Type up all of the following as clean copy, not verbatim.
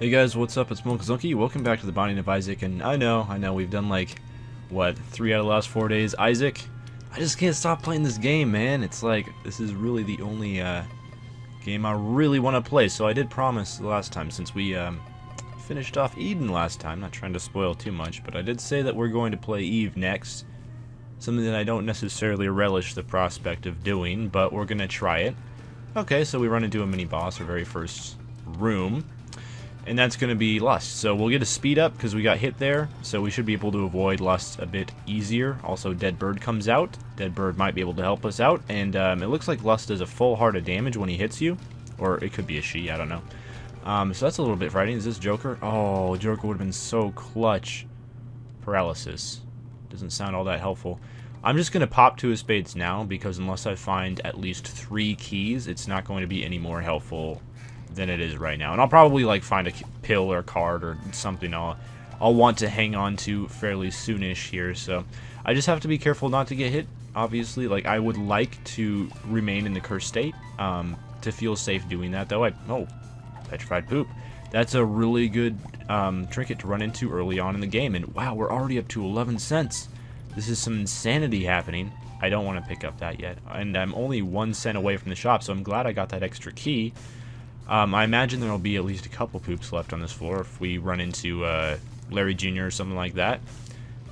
Hey guys, what's up? It's Monkazunky. Welcome back to the Binding of Isaac, and I know, we've done like, what, 3 out of the last 4 days. Isaac, I just can't stop playing this game, man. It's like, this is really the only game I really want to play, so I did promise the last time, since we finished off Eden last time, not trying to spoil too much, but I did say that we're going to play Eve next. Something that I don't necessarily relish the prospect of doing, but we're going to try it. Okay, so we run into a mini-boss, our very first room. And that's going to be Lust. So we'll get a speed up because we got hit there. So we should be able to avoid Lust a bit easier. Also, Dead Bird comes out. Dead Bird might be able to help us out. And it looks like Lust does a full heart of damage when he hits you. Or it could be a she, I don't know. So that's a little bit frightening. Is this Joker? Oh, Joker would have been so clutch. Paralysis. Doesn't sound all that helpful. I'm just going to pop 2 of spades now because unless I find at least 3 keys, it's not going to be any more helpful than it is right now. And I'll probably like find a pill or a card or something I'll want to hang on to fairly soonish here. So I just have to be careful not to get hit. Obviously, like I would like to remain in the cursed state to feel safe doing that. Though petrified poop. That's a really good trinket to run into early on in the game. And wow, we're already up to 11 cents. This is some insanity happening. I don't want to pick up that yet, and I'm only 1 cent away from the shop, so I'm glad I got that extra key. I imagine there will be at least a couple poops left on this floor if we run into Larry Jr. or something like that.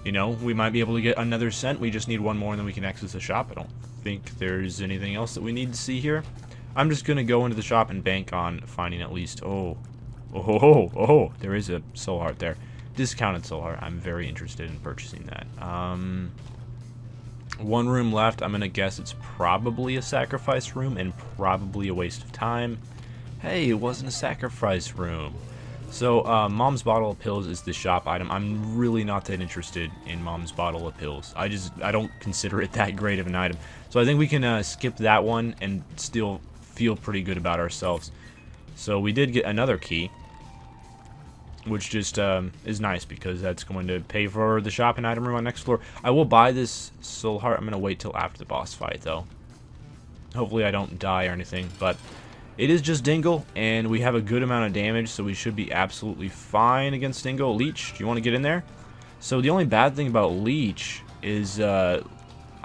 You know, we might be able to get another cent. We just need 1 more and then we can exit the shop. I don't think there's anything else that we need to see here. I'm just going to go into the shop and bank on finding at least... Oh, there is a soul heart there. Discounted soul heart. I'm very interested in purchasing that. 1 room left. I'm going to guess it's probably a sacrifice room and probably a waste of time. Hey, it wasn't a sacrifice room. So, Mom's Bottle of Pills is the shop item. I'm really not that interested in Mom's Bottle of Pills. I don't consider it that great of an item. So I think we can skip that one and still feel pretty good about ourselves. So we did get another key, which just is nice because that's going to pay for the shop and item room on next floor. I will buy this soul heart. I'm going to wait till after the boss fight, though. Hopefully I don't die or anything, but... It is just Dingle, and we have a good amount of damage, so we should be absolutely fine against Dingle. Leech, do you want to get in there? So the only bad thing about Leech is, I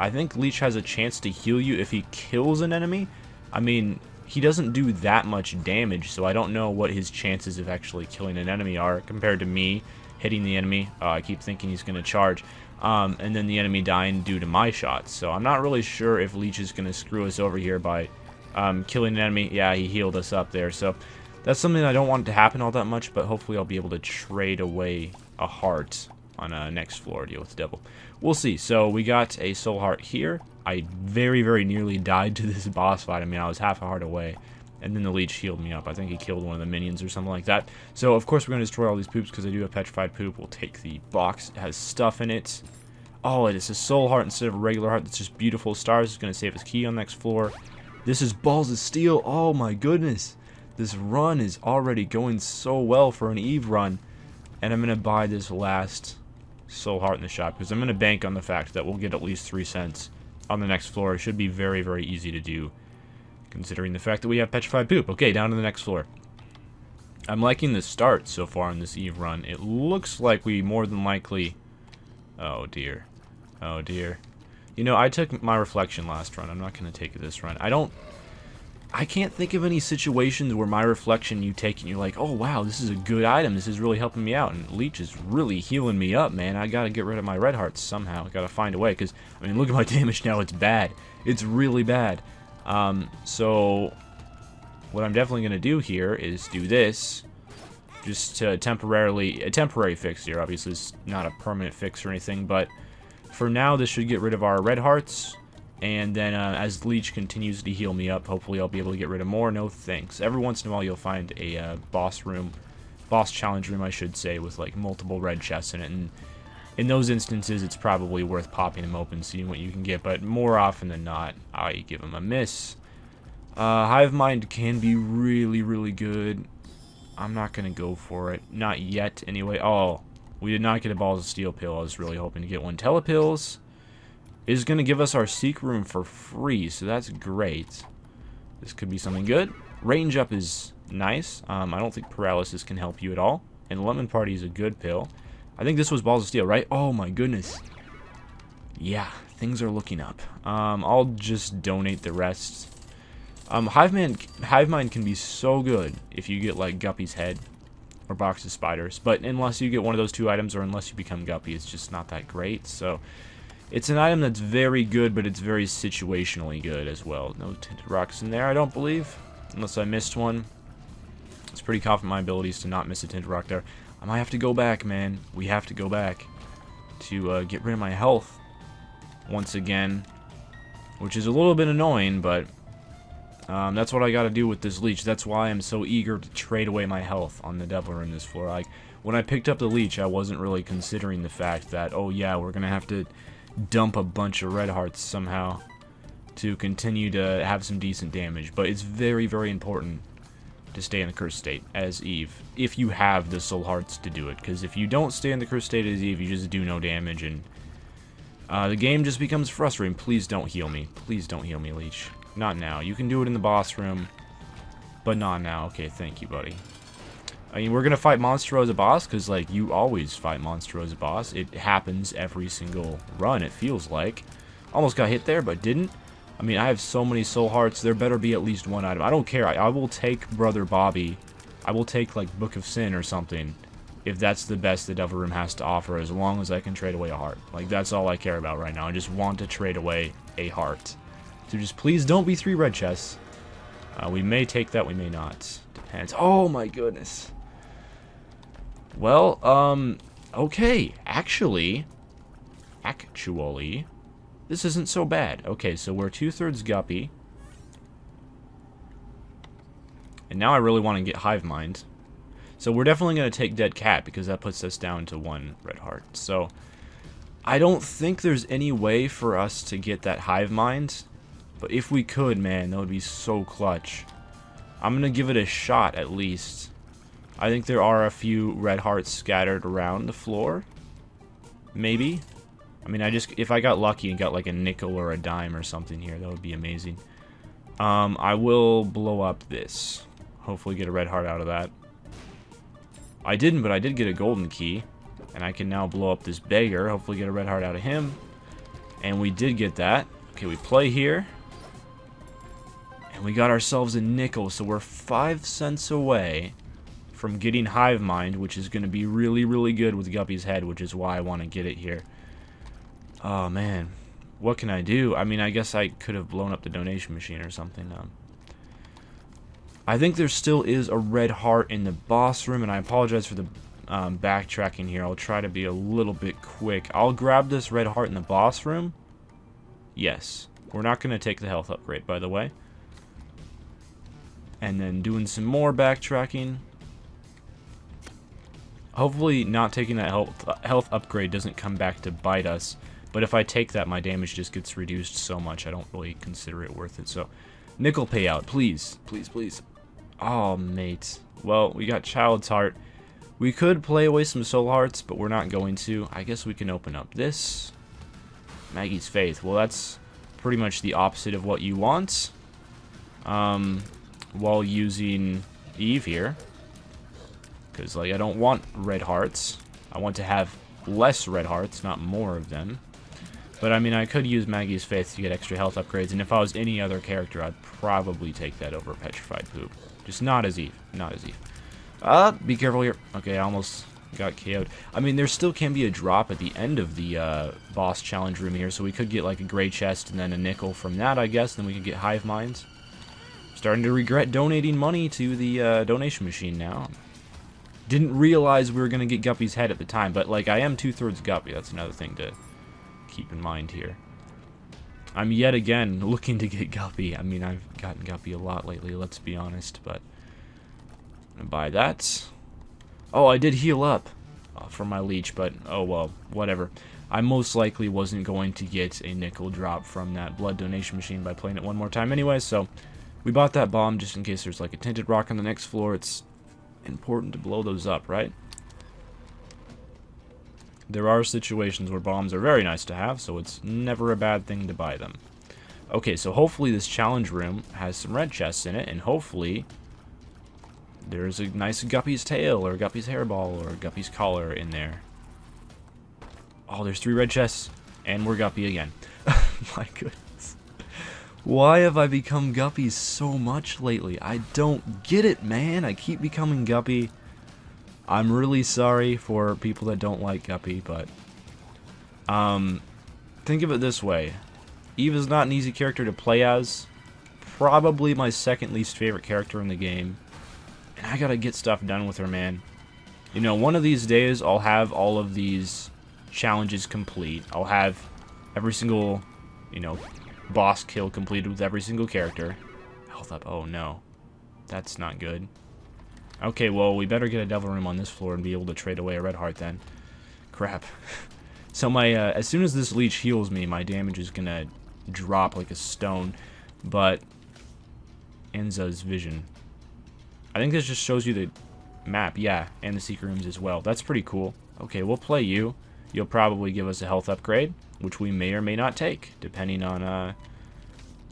think Leech has a chance to heal you if he kills an enemy. I mean, he doesn't do that much damage, so I don't know what his chances of actually killing an enemy are compared to me hitting the enemy. I keep thinking he's going to charge, and then the enemy dying due to my shots. So I'm not really sure if Leech is going to screw us over here by... killing an enemy. Yeah, he healed us up there. So that's something I don't want to happen all that much, but hopefully I'll be able to trade away a heart on a next floor deal with the devil. We'll see. So we got a soul heart here. I very, very nearly died to this boss fight. I mean, I was half a heart away. And then the leech healed me up. I think he killed one of the minions or something like that. So, of course, we're going to destroy all these poops because I do have petrified poop. We'll take the box. It has stuff in it. Oh, it is a soul heart instead of a regular heart. That's just beautiful. Stars is going to save us key on next floor. This is balls of steel. Oh my goodness. This run is already going so well for an Eve run. And I'm going to buy this last soul heart in the shop because I'm going to bank on the fact that we'll get at least 3 cents on the next floor. It should be very, very easy to do considering the fact that we have petrified poop. Okay, down to the next floor. I'm liking the start so far in this Eve run. It looks like we more than likely... Oh dear. Oh dear. You know, I took my reflection last run. I'm not going to take it this run. I can't think of any situations where my reflection you take and you're like, oh wow, this is a good item. This is really helping me out. And Leech is really healing me up, man. I got to get rid of my red hearts somehow. I got to find a way because, I mean, look at my damage now. It's bad. It's really bad. So what I'm definitely going to do here is do this. Just to a temporary fix here. Obviously, it's not a permanent fix or anything, but... For now, this should get rid of our red hearts, and then as Leech continues to heal me up, hopefully I'll be able to get rid of more. No thanks. Every once in a while, you'll find a boss challenge room, I should say, with like multiple red chests in it, and in those instances, it's probably worth popping them open, seeing what you can get, but more often than not, I give them a miss. Hive Mind can be really, really good. I'm not going to go for it. Not yet, anyway. Oh. We did not get a Balls of Steel pill. I was really hoping to get one. Telepills is going to give us our Seek room for free, so that's great. This could be something good. Range up is Nice. I don't think paralysis can help you at all. And lemon party is a good pill. I think this was balls of steel, right? Oh my goodness. Yeah, things are looking up. I'll just donate the rest. Hive mind can be so good if you get like Guppy's head or box of spiders, but unless you get one of those 2 items or unless you become Guppy, it's just not that great. So it's an item that's very good, but it's very situationally good as well. No tinted rocks in there, I don't believe, unless I missed one. It's pretty confident in my abilities to not miss a tinted rock there. I might have to go back, man. We have to go back to get rid of my health once again, which is a little bit annoying, but that's what I gotta do with this leech. That's why I'm so eager to trade away my health on the devil room this floor. Like, when I picked up the leech, I wasn't really considering the fact that, oh yeah, we're gonna have to dump a bunch of red hearts somehow to continue to have some decent damage. But it's very, very important to stay in the cursed state as Eve, if you have the soul hearts to do it. Because if you don't stay in the cursed state as Eve, you just do no damage, and the game just becomes frustrating. Please don't heal me. Please don't heal me, leech. Not now. You can do it in the boss room, but not now. Okay, thank you, buddy. I mean, we're gonna fight Monstro as a boss, because, like, you always fight Monstro as a boss. It happens every single run, it feels like. Almost got hit there, but didn't. I mean, I have so many soul hearts, there better be at least one item. I don't care. I will take Brother Bobby. I will take, like, Book of Sin or something, if that's the best the Devil Room has to offer, as long as I can trade away a heart. Like, that's all I care about right now. I just want to trade away a heart. So just please don't be 3 red chests. We may take that, we may not. Depends. Oh my goodness. Well, okay. Actually, this isn't so bad. Okay, so we're 2/3 Guppy. And now I really want to get Hive Mind. So we're definitely going to take Dead Cat, because that puts us down to 1 red heart. So I don't think there's any way for us to get that Hive Mind. But if we could, man, that would be so clutch. I'm going to give it a shot, at least. I think there are a few red hearts scattered around the floor. Maybe. I mean, if I got lucky and got like a nickel or a dime or something here, that would be amazing. I will blow up this. Hopefully get a red heart out of that. I didn't, but I did get a golden key. And I can now blow up this beggar. Hopefully get a red heart out of him. And we did get that. Okay, we play here. And we got ourselves a nickel. So we're 5 cents away from getting Hive Mind, which is going to be really, really good with Guppy's head, which is why I want to get it here. Oh, man. What can I do? I mean, I guess I could have blown up the donation machine or something. I think there still is a red heart in the boss room, and I apologize for the backtracking here. I'll try to be a little bit quick. I'll grab this red heart in the boss room. Yes. We're not going to take the health upgrade, by the way. And then doing some more backtracking. Hopefully not taking that health upgrade doesn't come back to bite us. But if I take that, my damage just gets reduced so much, I don't really consider it worth it. So, nickel payout, please. Please, please. Oh, mate. Well, we got Child's Heart. We could play away some soul hearts, but we're not going to. I guess we can open up this. Maggie's Faith. Well, that's pretty much the opposite of what you want. While using Eve here. Because, like, I don't want red hearts. I want to have less red hearts, not more of them. But, I mean, I could use Maggie's Faith to get extra health upgrades. And if I was any other character, I'd probably take that over Petrified Poop. Just not as Eve. Not as Eve. Be careful here. Okay, I almost got KO'd. I mean, there still can be a drop at the end of the boss challenge room here. So we could get, like, a gray chest and then a nickel from that, I guess. Then we could get Hive Minds. Starting to regret donating money to the donation machine now. Didn't realize we were going to get Guppy's head at the time, but, like, I am 2/3 Guppy. That's another thing to keep in mind here. I'm yet again looking to get Guppy. I mean, I've gotten Guppy a lot lately, let's be honest, but I'm going to buy that. Oh, I did heal up for my leech, but oh well, whatever. I most likely wasn't going to get a nickel drop from that blood donation machine by playing it one more time anyway, so we bought that bomb just in case there's, like, a tinted rock on the next floor. It's important to blow those up, right? There are situations where bombs are very nice to have, so it's never a bad thing to buy them. Okay, so hopefully this challenge room has some red chests in it, and hopefully there's a nice guppy's tail, or guppy's hairball, or guppy's collar in there. Oh, there's 3 red chests, and we're guppy again. My goodness. Why have I become guppy so much lately? I don't get it, man. I keep becoming guppy. I'm really sorry for people that don't like guppy, but think of it this way. Eve is not an easy character to play as. Probably my second least favorite character in the game. And I gotta get stuff done with her, man. You know, one of these days I'll have all of these challenges complete. I'll have every single, you know, boss kill completed with every single character. Health up. Oh no. That's not good. Okay, well, we better get a devil room on this floor and be able to trade away a red heart then. Crap. So my, as soon as this leech heals me, my damage is gonna drop like a stone. But Enza's vision. I think this just shows you the map, yeah, and the secret rooms as well. That's pretty cool. Okay, we'll play you. You'll probably give us a health upgrade, which we may or may not take, depending on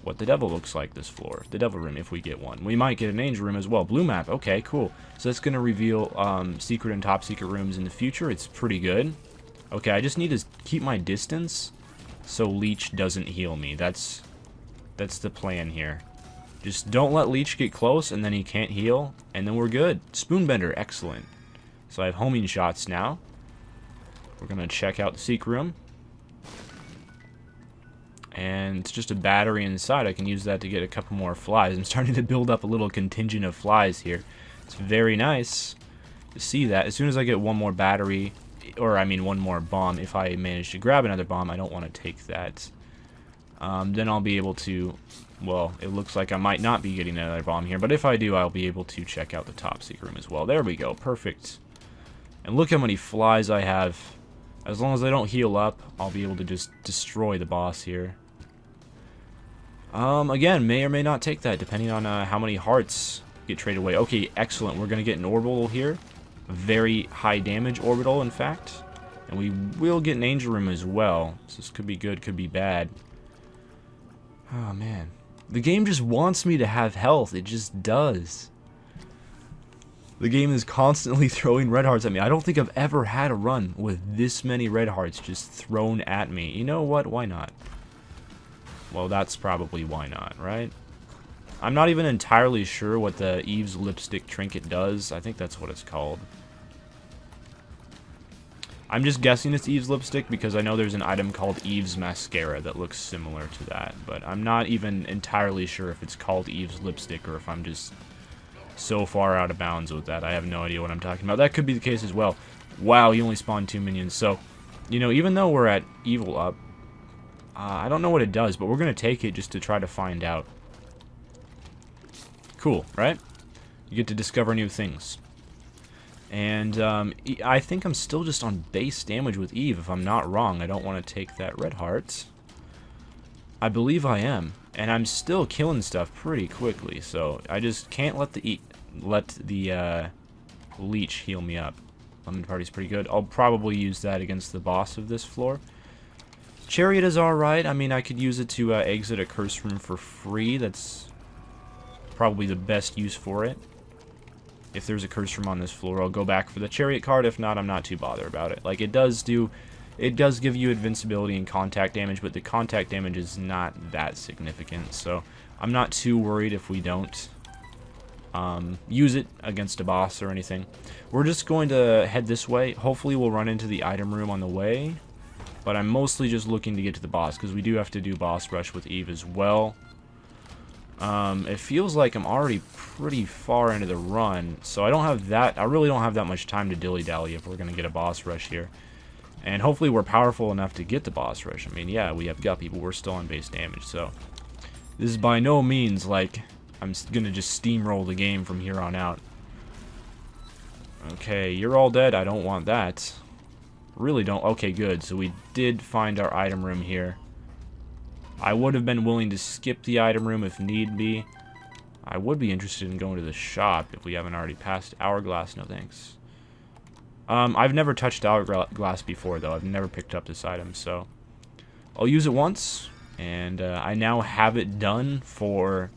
what the devil looks like this floor. The devil room, if we get one. We might get an angel room as well. Blue map, okay, cool. So that's going to reveal secret and top secret rooms in the future. It's pretty good. Okay, I just need to keep my distance so Leech doesn't heal me. That's the plan here. Just don't let Leech get close, and then he can't heal, and then we're good. Spoonbender, excellent. So I have homing shots now. We're going to check out the secret room. And it's just a battery inside. I can use that to get a couple more flies. I'm starting to build up a little contingent of flies here. It's very nice to see that. As soon as I get one more battery, or I mean one more bomb, if I manage to grab another bomb, I don't want to take that. Then I'll be able to, well, it looks like I might not be getting another bomb here, but if I do, I'll be able to check out the top secret room as well. There we go, perfect. And look how many flies I have. As long as I don't heal up, I'll be able to just destroy the boss here. Again, may or may not take that, depending on how many hearts get traded away. Okay, excellent. We're going to get an orbital here. A very high damage orbital, in fact. And we will get an angel room as well. So this could be good, could be bad. Oh, man. The game just wants me to have health. It just does. The game is constantly throwing red hearts at me. I don't think I've ever had a run with this many red hearts just thrown at me. You know what? Why not? Well, that's probably why not, right? I'm not even entirely sure what the Eve's lipstick trinket does. I think that's what it's called. I'm just guessing it's Eve's lipstick because I know there's an item called Eve's mascara that looks similar to that. But I'm not even entirely sure if it's called Eve's lipstick or if I'm just so far out of bounds with that. I have no idea what I'm talking about. That could be the case as well. Wow, you only spawned 2 minions. So, you know, even though we're at evil up, I don't know what it does, but we're going to take it just to try to find out. Cool, right? You get to discover new things. And I think I'm still just on base damage with Eve, if I'm not wrong. I don't want to take that red heart. I believe I am. And I'm still killing stuff pretty quickly, so I just can't let the leech heal me up. Lemon Party's pretty good. I'll probably use that against the boss of this floor. Chariot is alright. I mean, I could use it to exit a curse room for free. That's probably the best use for it. If there's a curse room on this floor, I'll go back for the Chariot card. If not, I'm not too bothered about it. Like, it does give you invincibility and contact damage, but the contact damage is not that significant. So I'm not too worried if we don't use it against a boss or anything. We're just going to head this way. Hopefully we'll run into the item room on the way. But I'm mostly just looking to get to the boss, because we do have to do boss rush with Eve as well. It feels like I'm already pretty far into the run, so I really don't have that much time to dilly-dally if we're going to get a boss rush here. And hopefully we're powerful enough to get the boss rush. I mean, yeah, we have Guppy, but we're still on base damage, so this is by no means like I'm going to just steamroll the game from here on out. Okay, you're all dead. I don't want that. Really don't. Okay, good. So we did find our item room here. I would have been willing to skip the item room if need be. I would be interested in going to the shop if we haven't already passed Hourglass. No thanks. I've never touched Hourglass before, though. I've never picked up this item, so I'll use it once. And I now have it done for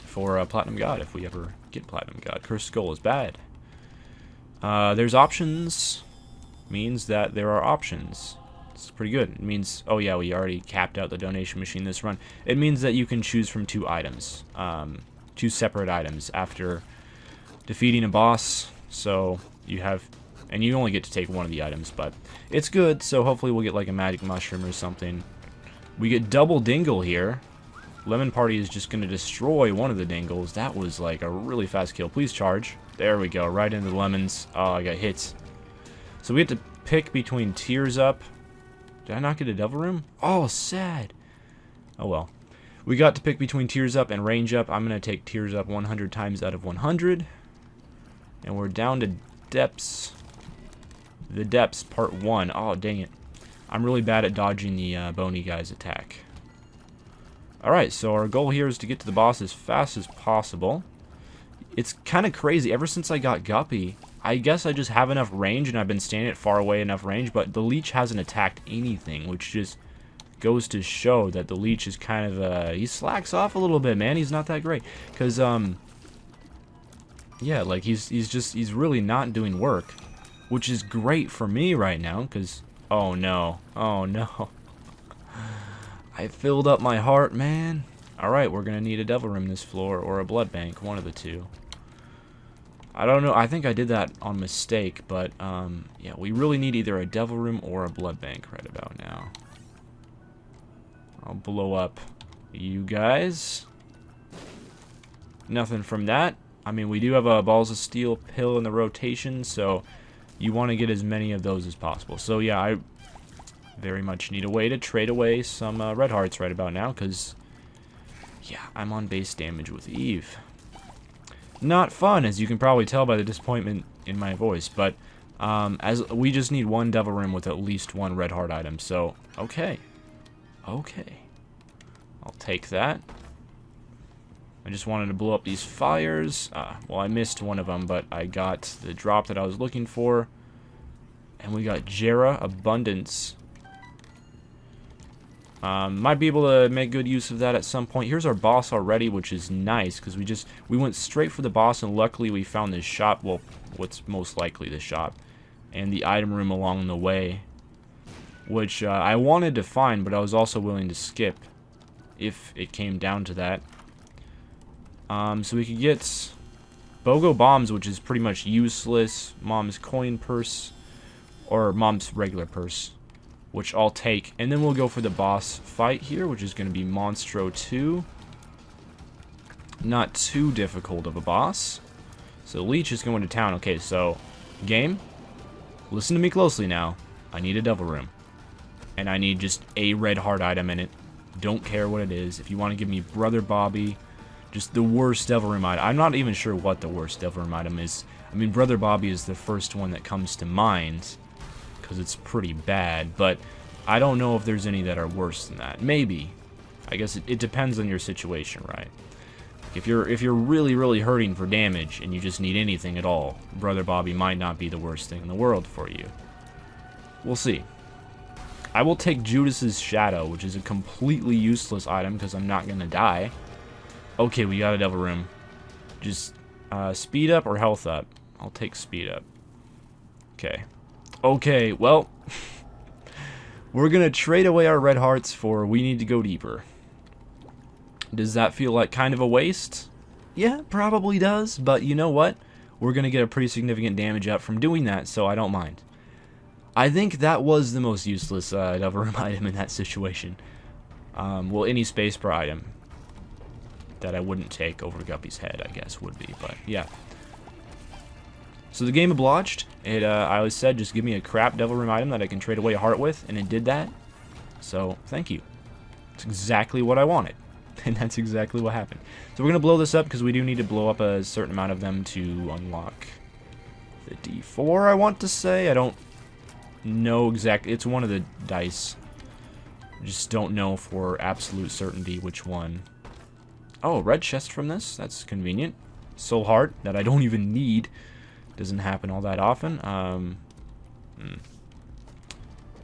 Platinum God if we ever Get Platinum God. Cursed Skull is bad. There's options. Means that there are options. It's pretty good. It means, oh yeah, we already capped out the donation machine this run. It means that you can choose from 2 items. 2 separate items after defeating a boss. So you have, and you only get to take one of the items, but it's good. So hopefully we'll get like a magic mushroom or something. We get double dingle here. Lemon Party is just going to destroy one of the dingles. That was like a really fast kill. Please charge. There we go. Right into the lemons. Oh, I got hit. So we have to pick between Tears Up. Did I not get a Devil Room? Oh, sad. Oh, well. We got to pick between Tears Up and Range Up. I'm going to take Tears Up 100 times out of 100. And we're down to Depths. The Depths, Part 1. Oh, dang it. I'm really bad at dodging the bony guy's attack. Alright, so our goal here is to get to the boss as fast as possible. It's kind of crazy. Ever since I got Guppy, I guess I just have enough range, and I've been standing at far away enough range, but the leech hasn't attacked anything, which just goes to show that the leech is kind of, he slacks off a little bit, man. He's not that great. Because, yeah, like, he's really not doing work, which is great for me right now, because, oh no, I filled up my heart, man. Alright, we're gonna need a Devil Room this floor, or a Blood Bank, one of the two. I don't know, I think I did that on mistake, but, yeah, we really need either a Devil Room or a Blood Bank right about now. I'll blow up you guys. Nothing from that. I mean, we do have a Balls of Steel pill in the rotation, so you want to get as many of those as possible. So, yeah, I very much need a way to trade away some red hearts right about now, because, yeah, I'm on base damage with Eve. Not fun, as you can probably tell by the disappointment in my voice, but as we just need one Devil Room with at least one red heart item, so okay, I'll take that. I just wanted to blow up these fires. Well, I missed one of them, but I got the drop that I was looking for, and we got Jera Abundance. Might be able to make good use of that at some point. Here's our boss already, which is nice, because we went straight for the boss, and luckily we found this shop, well, what's most likely the shop, and the item room along the way, which I wanted to find, but I was also willing to skip, if it came down to that. So we could get BOGO Bombs, which is pretty much useless, Mom's coin purse, or Mom's regular purse, which I'll take, and then we'll go for the boss fight here, which is going to be Monstro 2. Not too difficult of a boss. So Leech is going to town. Okay, so game, listen to me closely now. I need a Devil Room, and I need just a red heart item in it. Don't care what it is. If you want to give me Brother Bobby, just the worst Devil Room item. I'm not even sure what the worst Devil Room item is. I mean, Brother Bobby is the first one that comes to mind, because it's pretty bad, but I don't know if there's any that are worse than that. Maybe. I guess it depends on your situation, right? If you're really, really hurting for damage and you just need anything at all, Brother Bobby might not be the worst thing in the world for you. We'll see. I will take Judas's Shadow, which is a completely useless item because I'm not going to die. Okay, we got a Devil Room. Just speed up or health up? I'll take speed up. Okay. Okay, well, we're going to trade away our red hearts for we need to go deeper. Does that feel like kind of a waste? Yeah, probably does, but you know what? We're going to get a pretty significant damage up from doing that, so I don't mind. I think that was the most useless Devil Room item in that situation. Well, any space per item that I wouldn't take over Guppy's head, I guess, would be, but yeah. So the game obliged. I always said, just give me a crap Devil Room item that I can trade away a heart with, and it did that. So, thank you. It's exactly what I wanted. And that's exactly what happened. So we're going to blow this up, because we do need to blow up a certain amount of them to unlock the D4, I want to say. I don't know exactly. It's one of the dice. I just don't know for absolute certainty which one. Oh, red chest from this? That's convenient. Soul Heart, that I don't even need. Doesn't happen all that often.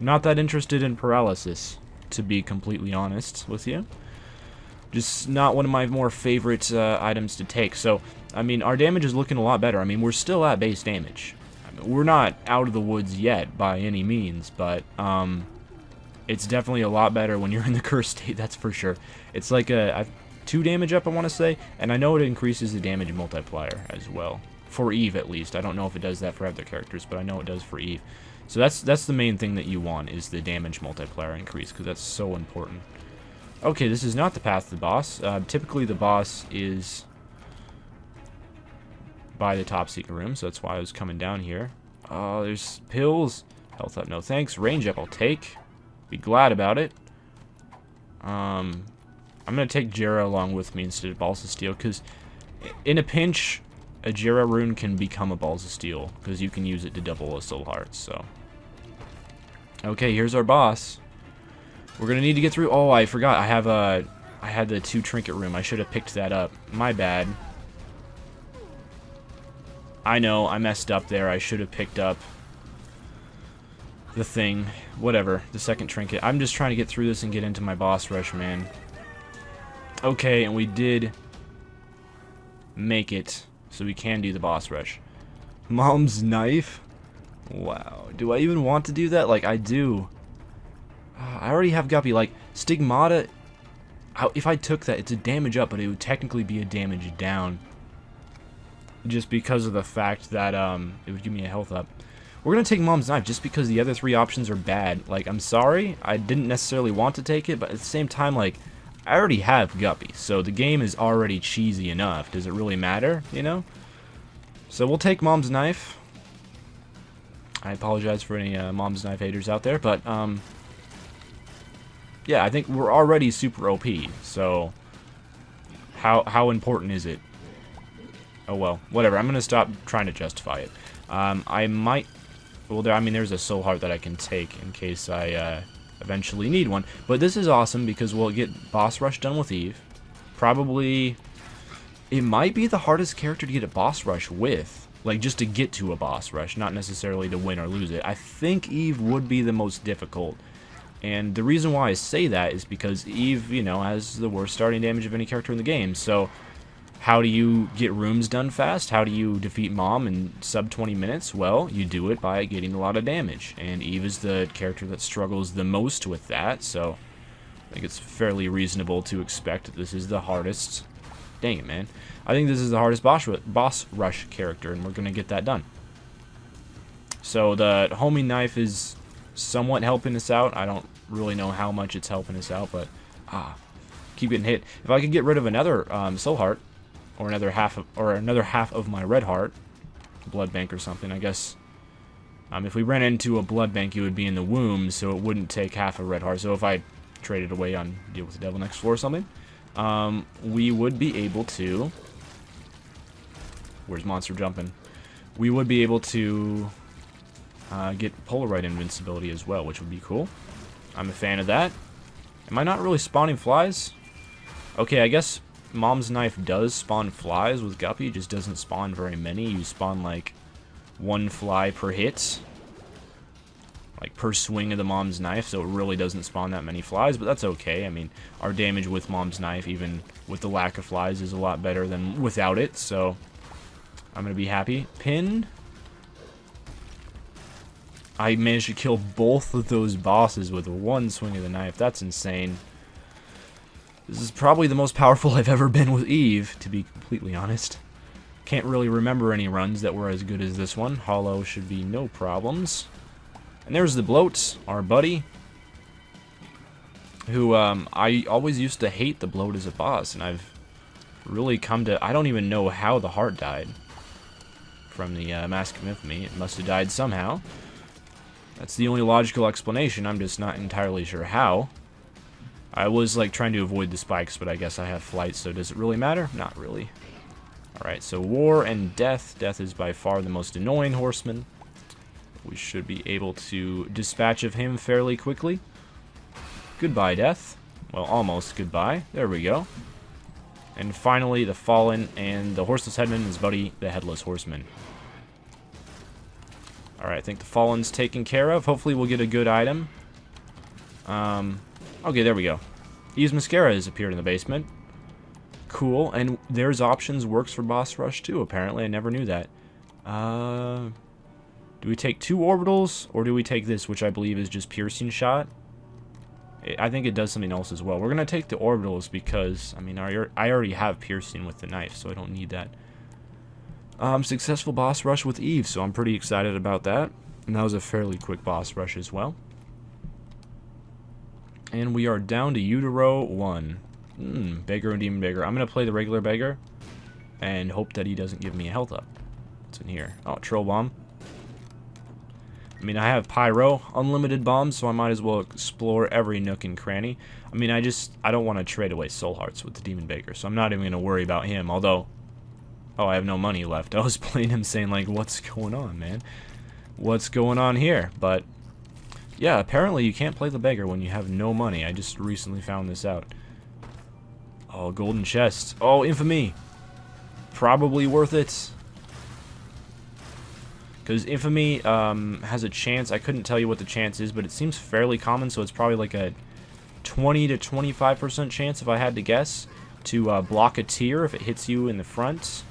Not that interested in paralysis, to be completely honest with you. Just not one of my more favorite items to take. So, I mean, our damage is looking a lot better. I mean, we're still at base damage. I mean, we're not out of the woods yet by any means, but it's definitely a lot better when you're in the cursed state, that's for sure. It's like a 2 damage up, I want to say, and I know it increases the damage multiplier as well. For Eve, at least. I don't know if it does that for other characters, but I know it does for Eve. So that's the main thing that you want, is the damage multiplier increase, because that's so important. Okay, this is not the path to the boss. Typically, the boss is by the top secret room, so that's why I was coming down here. Oh, there's pills. Health up, no thanks. Range up, I'll take. Be glad about it. I'm going to take Jera along with me instead of Balls of Steel, because in a pinch, a Jera rune can become a Balls of Steel, because you can use it to double a Soul Heart, so. Okay, here's our boss. We're going to need to get through. Oh, I forgot. I had the 2 trinket room. I should have picked that up. My bad. I know, I messed up there. I should have picked up the thing. Whatever, the second trinket. I'm just trying to get through this and get into my boss rush, man. Okay, and we did make it, so we can do the boss rush. Mom's knife? Wow. Do I even want to do that? Like, I do. I already have Guppy. Like, Stigmata, if I took that, it's a damage up, but it would technically be a damage down. Just because of the fact that it would give me a health up. We're going to take Mom's knife just because the other 3 options are bad. Like, I'm sorry. I didn't necessarily want to take it, but at the same time, like, I already have Guppy, so the game is already cheesy enough. Does it really matter, you know? So we'll take Mom's knife. I apologize for any Mom's knife haters out there, but yeah, I think we're already super OP. So how important is it? Oh well, whatever. I'm gonna stop trying to justify it. I might. Well, I mean, there's a soul heart that I can take in case I eventually need one. But this is awesome because we'll get boss rush done with Eve. Probably, it might be the hardest character to get a boss rush with. Like, just to get to a boss rush, not necessarily to win or lose it. I think Eve would be the most difficult. And the reason why I say that is because Eve, you know, has the worst starting damage of any character in the game. So, how do you get rooms done fast? How do you defeat Mom in sub 20 minutes? Well, you do it by getting a lot of damage. And Eve is the character that struggles the most with that. So, I think it's fairly reasonable to expect that this is the hardest. Dang it, man. I think this is the hardest boss rush character, and we're going to get that done. So, the homing knife is somewhat helping us out. I don't really know how much it's helping us out, but keep getting hit. If I could get rid of another soul heart, or another half of my red heart, blood bank or something, I guess. If we ran into a blood bank, it would be in the womb, so it wouldn't take half a red heart. So if I traded away on Deal with the Devil next floor or something, we would be able to. Where's Monster jumping? We would be able to get Polaroid invincibility as well, which would be cool. I'm a fan of that. Am I not really spawning flies? Okay, I guess Mom's knife does spawn flies with Guppy, just doesn't spawn very many. You spawn like 1 fly per hit, like per swing of the Mom's knife, so it really doesn't spawn that many flies, but that's okay. I mean, our damage with Mom's knife, even with the lack of flies, is a lot better than without it, so I'm gonna be happy. Pin. I managed to kill both of those bosses with 1 swing of the knife. That's insane. This is probably the most powerful I've ever been with Eve, to be completely honest. Can't really remember any runs that were as good as this one. Hollow should be no problems. And there's the Bloat, our buddy, who I always used to hate the Bloat as a boss, and I've really come to. I don't even know how the heart died from the Mask of Infamy. It must have died somehow. That's the only logical explanation. I'm just not entirely sure how. I was like trying to avoid the spikes, but I guess I have flight, so does it really matter? Not really. Alright, so War and Death. Death is by far the most annoying horseman. We should be able to dispatch of him fairly quickly. Goodbye, Death. Well, almost goodbye. There we go. And finally, the Fallen and the Horseless Headman, his buddy, the Headless Horseman. Alright, I think the Fallen's taken care of. Hopefully we'll get a good item. Okay, there we go. Eve's Mascara has appeared in the basement. cool. And there's options works for boss rush too, apparently. I never knew that. Do we take 2 orbitals, or do we take this, which I believe is just piercing shot? I think it does something else as well. We're going to take the orbitals because, I mean, I already have piercing with the knife, so I don't need that. Successful boss rush with Eve, so I'm pretty excited about that. And that was a fairly quick boss rush as well. And we are down to Utero 1. Beggar and Demon Beggar. I'm going to play the regular Beggar and hope that he doesn't give me a health up. What's in here? Oh, Troll Bomb. I mean, I have Pyro, unlimited bombs, so I might as well explore every nook and cranny. I mean, I don't want to trade away Soul Hearts with the Demon Beggar, so I'm not even going to worry about him, although... Oh, I have no money left. I was playing him saying, like, what's going on, man? What's going on here? But, yeah, apparently you can't play the Beggar when you have no money. I just recently found this out. Oh, golden chest. Oh, infamy. Probably worth it. Because infamy has a chance. I couldn't tell you what the chance is, but it seems fairly common, so it's probably like a 20 to 25% chance, if I had to guess, to block a tier if it hits you in the front.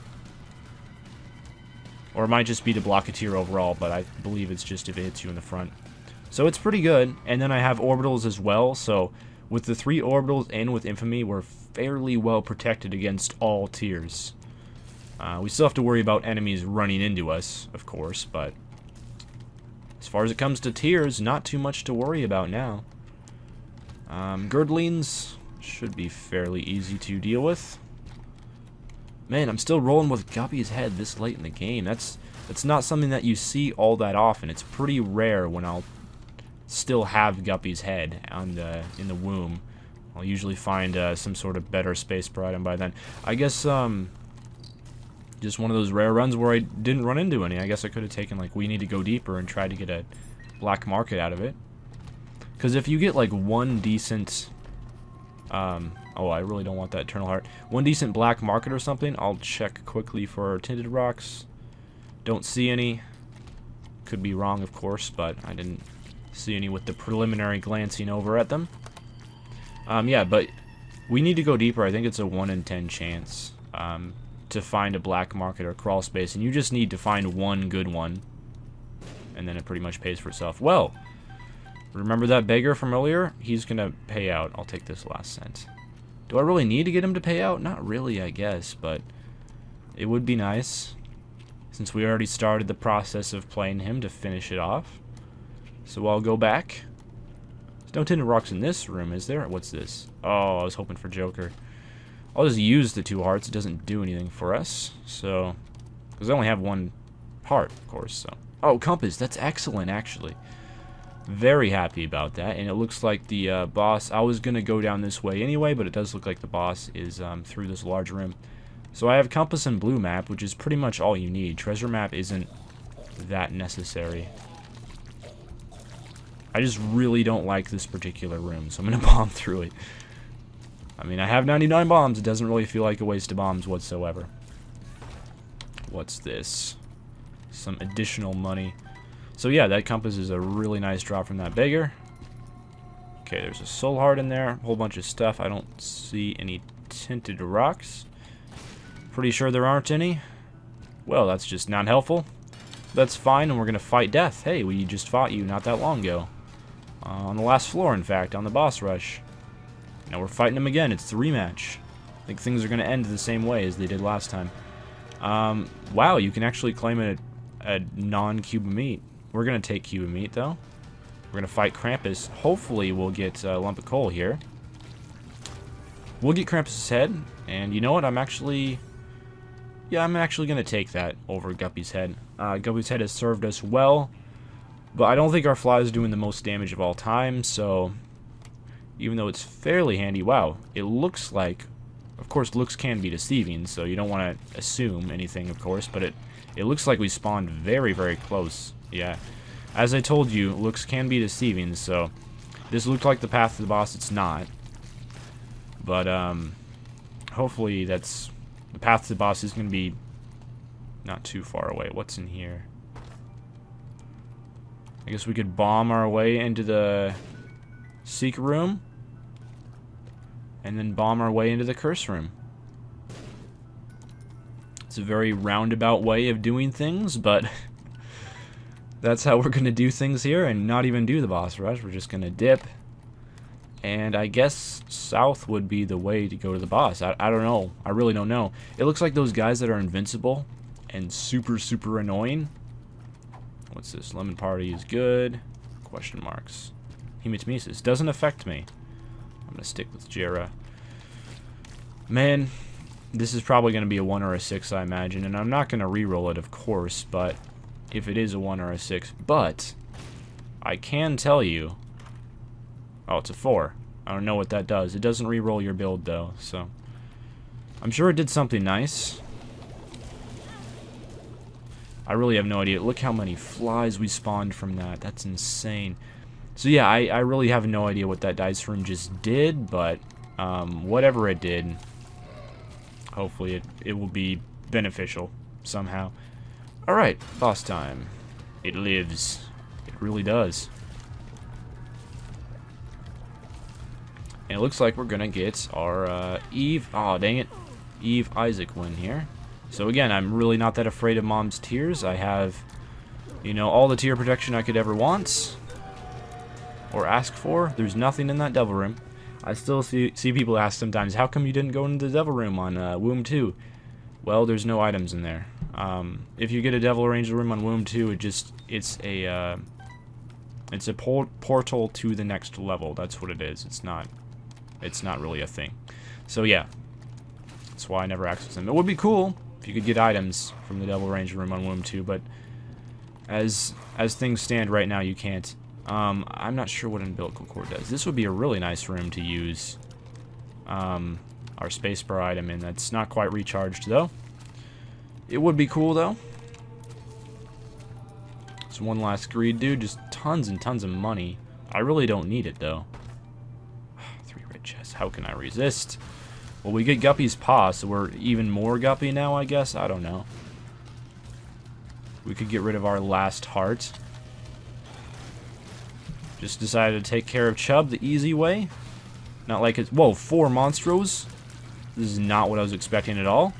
Or it might just be to block a tier overall, but I believe it's just if it hits you in the front. So it's pretty good. And then I have orbitals as well, so with the 3 orbitals and with infamy, we're fairly well protected against all tiers. We still have to worry about enemies running into us, of course, but as far as it comes to tiers, not too much to worry about now. Girdlings should be fairly easy to deal with. Man, I'm still rolling with Guppy's head this late in the game. That's not something that you see all that often. It's pretty rare when I'll still have Guppy's head on in the womb. I'll usually find some sort of better space per item by then. I guess just one of those rare runs where I didn't run into any. I guess I could have taken, like, we need to go deeper and try to get a black market out of it. Because if you get, like, one decent... oh, I really don't want that Eternal Heart. One decent black market or something, I'll check quickly for tinted rocks. Don't see any. Could be wrong, of course, but I didn't see any with the preliminary glancing over at them. Yeah, but we need to go deeper. I think it's a 1 in 10 chance. To find a black market or crawl space, and you just need to find one good one, and then it pretty much pays for itself. Well, remember that beggar from earlier? He's gonna pay out. I'll take this last cent. Do I really need to get him to pay out? Not really, I guess, but it would be nice, since we already started the process of playing him to finish it off. So I'll go back. There's no tinted rocks in this room, is there? What's this? Oh, I was hoping for Joker. I'll just use the 2 hearts. It doesn't do anything for us. So, because I only have 1 heart, of course. So, oh, compass. That's excellent, actually. Very happy about that. And it looks like the boss. I was gonna go down this way anyway, but it does look like the boss is through this large room. So I have compass and blue map, which is pretty much all you need. Treasure map isn't that necessary. I just really don't like this particular room, so I'm gonna bomb through it. I mean, I have 99 bombs. It doesn't really feel like a waste of bombs whatsoever. What's this? Some additional money. So yeah, that compass is a really nice drop from that beggar. Okay, there's a soul heart in there. A whole bunch of stuff. I don't see any tinted rocks. Pretty sure there aren't any. Well, that's just not helpful. That's fine, and we're going to fight death. Hey, we just fought you not that long ago. On the last floor, in fact, on the boss rush. Now we're fighting him again. It's the rematch. I think things are going to end the same way as they did last time. Wow, you can actually claim a non-cube of meat. We're going to take cube of meat, though. We're going to fight Krampus. Hopefully we'll get a lump of coal here. We'll get Krampus' head. And you know what? I'm actually going to take that over Guppy's head. Guppy's head has served us well. But I don't think our fly is doing the most damage of all time, so... Even though it's fairly handy, wow, it looks like, of course, looks can be deceiving, so you don't want to assume anything, of course, but it looks like we spawned very, very close. Yeah, as I told you, looks can be deceiving, so this looked like the path to the boss. It's not, but hopefully that's the path to the boss is going to be not too far away. What's in here? I guess we could bomb our way into the secret room and then bomb our way into the curse room. It's a very roundabout way of doing things, but that's how we're going to do things here and not even do the boss rush. We're just going to dip. And I guess south would be the way to go to the boss. I don't know. I really don't know. It looks like those guys that are invincible and super, super annoying. What's this? Lemon Party is good. Question marks. Hematemesis doesn't affect me. I'm going to stick with Jera. Man, this is probably going to be a 1 or a 6, I imagine. And I'm not going to re-roll it, of course, but if it is a 1 or a 6. But I can tell you... Oh, it's a 4. I don't know what that does. It doesn't re-roll your build, though, so... I'm sure it did something nice. I really have no idea. Look how many flies we spawned from that. That's insane. So yeah, I really have no idea what that dice room just did, but whatever it did, hopefully it will be beneficial somehow. Alright, boss time. It lives. It really does. And it looks like we're gonna get our Eve, oh dang it, Eve Isaac win here. So again, I'm really not that afraid of Mom's tears. I have, you know, all the tear protection I could ever want or ask for. There's nothing in that devil room. I still see people ask sometimes, how come you didn't go into the devil room on Womb 2? Well, there's no items in there. If you get a devil ranger room on Womb 2, it's a portal to the next level. That's what it is. It's not really a thing. So yeah, that's why I never access them. It would be cool if you could get items from the devil ranger room on Womb 2, but as things stand right now, you can't. I'm not sure what an umbilical cord does. This would be a really nice room to use our spacebar item in. That's not quite recharged, though. It would be cool, though. So one last greed, dude. Just tons and tons of money. I really don't need it, though. 3 red chests. How can I resist? Well, we get Guppy's Paw, so we're even more Guppy now, I guess. I don't know. We could get rid of our last heart. Just decided to take care of Chubb the easy way. Not like it's... Whoa, 4 Monstros? This is not what I was expecting at all.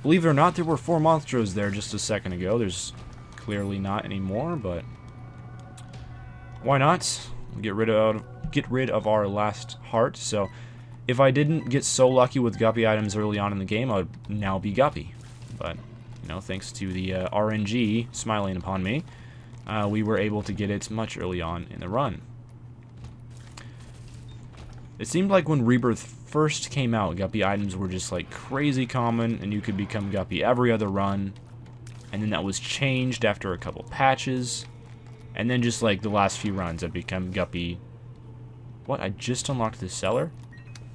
Believe it or not, there were 4 Monstros there just a second ago. There's clearly not anymore, but... Why not? Get rid of our last heart. So, if I didn't get so lucky with Guppy items early on in the game, I would now be Guppy. But, you know, thanks to the RNG smiling upon me, we were able to get it much early on in the run. It seemed like when Rebirth first came out, Guppy items were just like crazy common, and you could become Guppy every other run. And then that was changed after a couple patches. And then just like the last few runs, I've become Guppy. What? I just unlocked the cellar?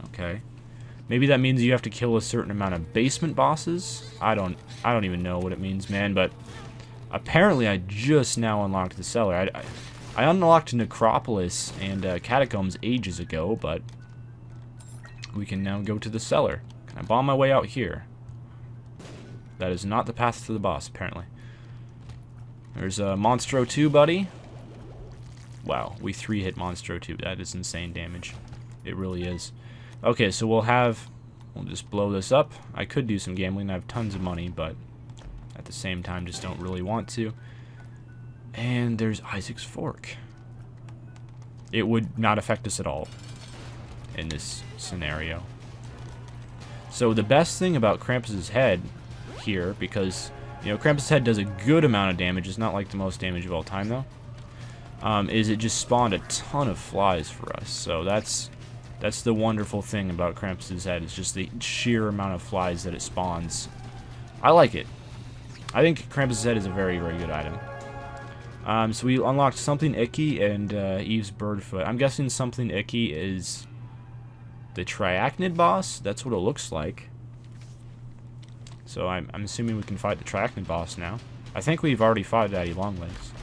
Okay. Maybe that means you have to kill a certain amount of basement bosses? I don't even know what it means, man, but apparently I just now unlocked the cellar. I unlocked Necropolis and Catacombs ages ago, but we can now go to the cellar. Can I bomb my way out here? That is not the path to the boss, apparently. There's a Monstro 2, buddy. Wow, we 3-hit Monstro 2. That is insane damage. It really is. Okay, so we'll just blow this up. I could do some gambling. I have tons of money, but at the same time, just don't really want to. And there's Isaac's Fork. It would not affect us at all in this scenario. So the best thing about Krampus's head here, because, you know, Krampus's head does a good amount of damage. It's not like the most damage of all time, though. Is it just spawned a ton of flies for us. So that's the wonderful thing about Krampus's head. It's just the sheer amount of flies that it spawns. I like it. I think Krampus's head is a very, very good item. So we unlocked Something Icky and Eve's Birdfoot. I'm guessing Something Icky is the Triachnid boss. That's what it looks like. So I'm assuming we can fight the Triachnid boss now. I think we've already fought Daddy Longlegs.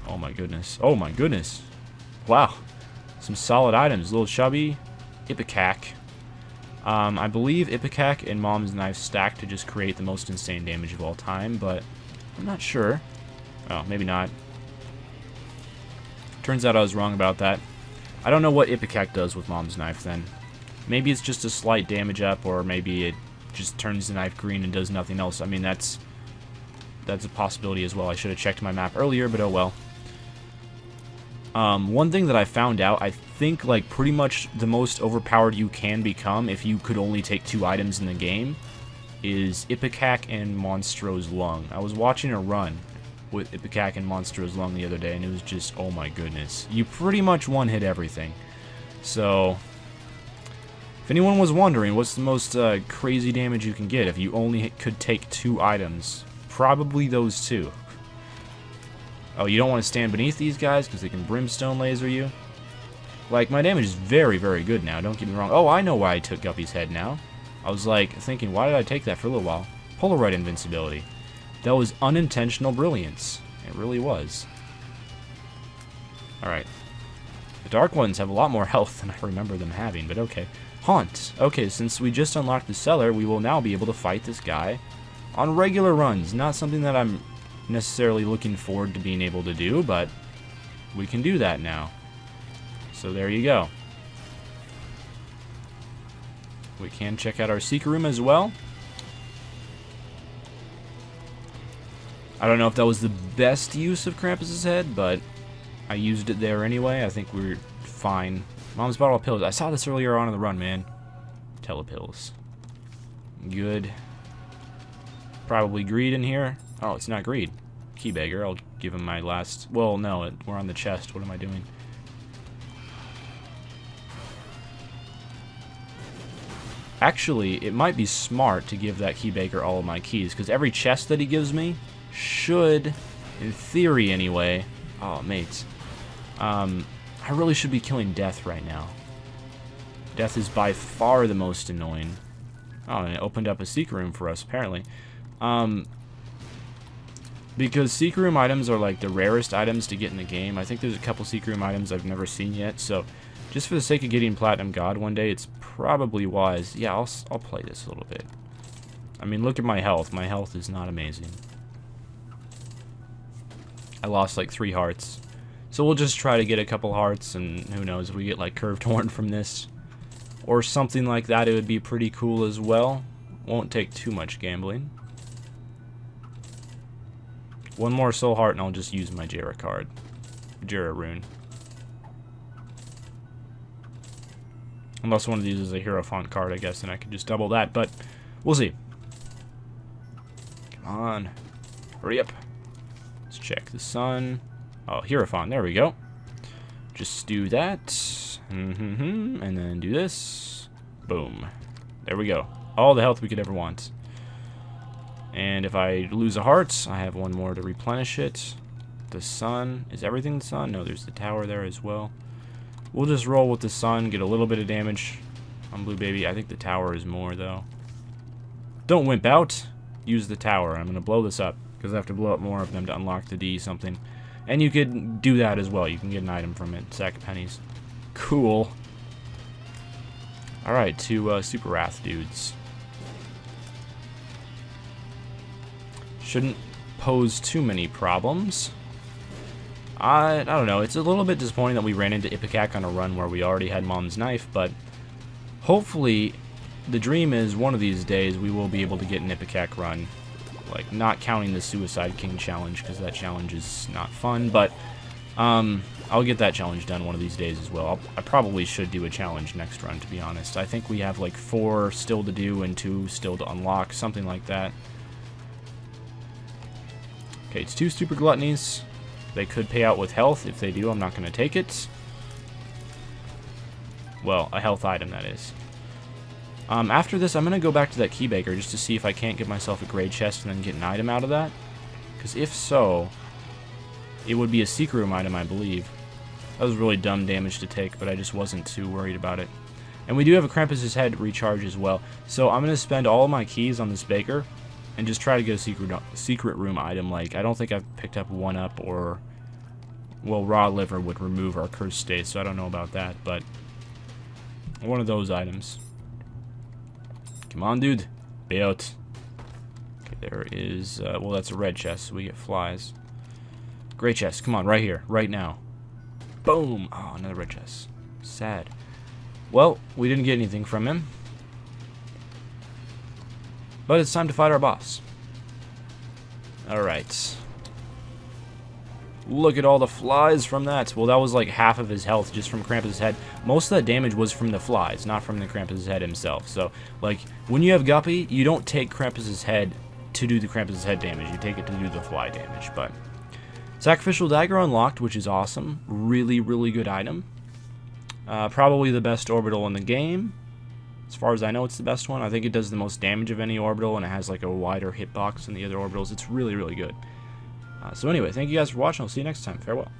Oh my goodness. Oh my goodness. Wow. Some solid items. Little Chubby, Ipecac. I believe Ipecac and Mom's Knife stack to just create the most insane damage of all time, but I'm not sure. Oh, maybe not. Turns out I was wrong about that. I don't know what Ipecac does with Mom's Knife then. Maybe it's just a slight damage up, or maybe just turns the knife green and does nothing else. I mean, that's a possibility as well. I should have checked my map earlier, but oh well. One thing that I found out, I think, like, pretty much the most overpowered you can become if you could only take 2 items in the game is Ipecac and Monstro's Lung. I was watching a run with Ipecac and Monstro's Lung the other day, and it was just, oh my goodness. You pretty much one-hit everything. So, if anyone was wondering what's the most crazy damage you can get if you only could take 2 items, probably those 2. Oh, you don't want to stand beneath these guys because they can brimstone laser you? Like, my damage is very, very good now, don't get me wrong. Oh, I know why I took Guppy's head now. I was, like, thinking, why did I take that for a little while? Polaroid invincibility. That was unintentional brilliance. It really was. Alright. The Dark Ones have a lot more health than I remember them having, but okay. Haunt. Okay, since we just unlocked the cellar, we will now be able to fight this guy on regular runs. Not something that I'm necessarily looking forward to being able to do, but we can do that now. So there you go. We can check out our secret room as well. I don't know if that was the best use of Krampus's head, but I used it there anyway. I think we're fine. Mom's bottle of pills. I saw this earlier on in the run, man. Telepills. Good. Probably greed in here. Oh, it's not greed. Keybagger. I'll give him my last... Well, no, we're on the chest. What am I doing? Actually, it might be smart to give that Keybagger all of my keys, because every chest that he gives me should, in theory anyway... Oh, mates. I really should be killing Death right now. Death is by far the most annoying. Oh, and it opened up a secret room for us, apparently. Because secret room items are like the rarest items to get in the game. I think there's a couple secret room items I've never seen yet, so just for the sake of getting Platinum God one day, it's probably wise. Yeah, I'll play this a little bit. I mean, look at my health. My health is not amazing. I lost like 3 hearts. So we'll just try to get a couple hearts, and who knows, if we get like Curved Horn from this or something like that, it would be pretty cool as well. Won't take too much gambling. 1 more soul heart and I'll just use my Jera card. Jera rune. Unless one of these is a Hierophant card, I guess, and I could just double that, but we'll see. Come on. Hurry up. Let's check the sun. Oh, Hierophant, there we go. Just do that. And then do this. Boom. There we go. All the health we could ever want. And if I lose a heart, I have 1 more to replenish it. The sun. Is everything the sun? No, there's the tower there as well. We'll just roll with the sun, get a little bit of damage on Blue Baby. I think the tower is more, though. Don't wimp out. Use the tower. I'm going to blow this up, because I have to blow up more of them to unlock the D something. And you could do that as well. You can get an item from it. Sack of pennies. Cool. Alright, 2 Super Wrath dudes. Shouldn't pose too many problems. I don't know. It's a little bit disappointing that we ran into Ipecac on a run where we already had Mom's knife, but hopefully the dream is one of these days we will be able to get an Ipecac run. Like, not counting the Suicide King challenge, because that challenge is not fun, but I'll get that challenge done one of these days as well. I probably should do a challenge next run, to be honest. I think we have like 4 still to do and 2 still to unlock, something like that. Okay, it's 2 Super Gluttonies. They could pay out with health. If they do, I'm not going to take it. Well, a health item, that is. After this, I'm going to go back to that Keybagger just to see if I can't get myself a grade chest and then get an item out of that. Because if so, it would be a secret room item, I believe. That was really dumb damage to take, but I just wasn't too worried about it. And we do have a Krampus's head recharge as well. So I'm going to spend all of my keys on this baker and just try to get a secret room item. Like, I don't think I've picked up 1-up or... Well, raw liver would remove our cursed state, so I don't know about that, but... one of those items. Come on, dude. Be out. Okay, there is... well, that's a red chest, so we get flies. Gray chest. Come on, right here. Right now. Boom! Oh, another red chest. Sad. Well, we didn't get anything from him. But it's time to fight our boss. Alright. Look at all the flies from that. Well, that was like half of his health just from Krampus' head. Most of that damage was from the flies, not from the Krampus' head himself. So, like, when you have Guppy, you don't take Krampus' head to do the Krampus' head damage. You take it to do the fly damage. But Sacrificial Dagger unlocked, which is awesome. Really, really good item. Probably the best orbital in the game. As far as I know, it's the best one. I think it does the most damage of any orbital, and it has like a wider hitbox than the other orbitals. It's really, really good. So anyway, thank you guys for watching. I'll see you next time. Farewell.